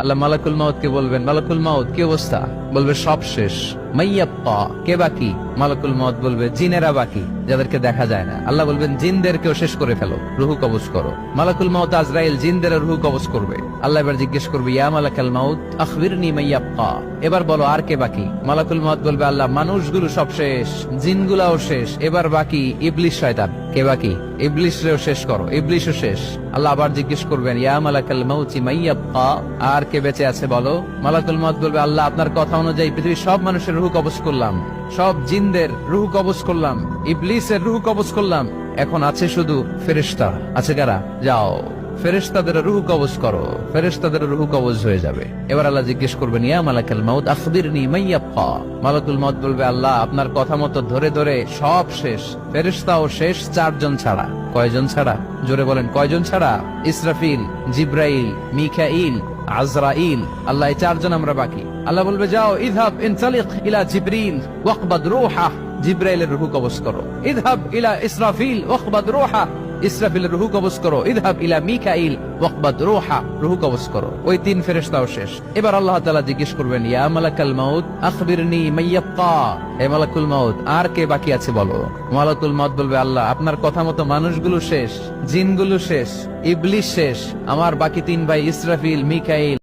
আল্লাহ মালাকুল মাউত কে বলবেন, মালাকুল মাউত কি অবস্থা? বলবে সব শেষ। মাইয়াব্বা, কে বাকি? মালাকুল মাউত বলবে জিনেরা বাকি, যাদেরকে দেখা যায় না। আল্লাহ বলবেন জিনদেরকেও শেষ করে ফেলো, রুহু কবজ করো। মালাকুল মাউত আজরাইল জিনদের রুহু কবজ করবে। আল্লাহ এবার জিজ্ঞেস করবে, ইয়া মালাকাল মাউত আখবিরনি মাইয়াব্বা, এবার বলো আর কে বাকি? মালাকুল মাউত বলবে, আল্লাহ মানুষগুলো সব শেষ, জিনগুলাও শেষ, এবার বাকি ইবলিস শয়তান। কে বাকি? ইবলিসরেও শেষ করো, ইবলিসও শেষ। আল্লাহ আবার জিজ্ঞেস করবেন, ইয়া মালাকাল মাউতি মাইয়াব্বা, আর কে বেঁচে আছে বলো? মালাকুল মাউত বলবে, আল্লাহ আপনার কথা অনুযায়ী পৃথিবীর সব মানুষের রুহু কবজ করলাম, সব জিনদের রুহু কবজ করলাম, ইবলিসের রুহু কবজ করলাম, এখন আছে শুধু ফেরেশতা। আছে কারা? যাও ফেরেশতাদের রুহু কবজ করো। ফেরেশতাদের রুহু কবজ হয়ে যাবে। এবার আল্লাহ জিজ্ঞেস করবেন, ইয়া মালাকাল মাউত আখবিরনি মাইয়াব্বা। মালাকুল মাউত বলবে, আল্লাহ আপনার কথা মতো ধরে ধরে সব শেষ, ফেরেশতাও শেষ, 4 জন ছাড়া। কয়জন ছাড়া? জোরে বলেন, কয়জন ছাড়া? ইসরাফিল, জিব্রাইল, মিকাইল, আজরাইল। আল্লাহ এই 4 জন আমরা বাকি। আল্লাহ বলবে, যাও ইযহাব ইনতালিক ইলা জিবরিল ওয়াকবাদ রূহা, জিব্রাইলের রুহু কবজ করো। ইযহাব ইলা ইসরাফিল ওয়াকবাদ রূহা, ইসরাফিলের রুহু কবজ করো। ইযহাব ইলা মিকাইল ওয়াকবাদ রূহা, রুহু কবজ করো। ওই 3 ফেরেশতাও শেষ। এবার আল্লাহ তাআলা জিজ্ঞেস করবেন, ইয়া মালাকাল মাউত আখবিরনি মাইয়াব্বা, হে মালাকুল মাউত আর কে বাকি আছে বলো? মালাকুল মাউত বলবে, আল্লাহ আপনার কথা মতো মানুষগুলো শেষ, জিনগুলো শেষ, ইবলিস শেষ, আমার বাকি 3 ভাই ইসরাফিল, মিকাইল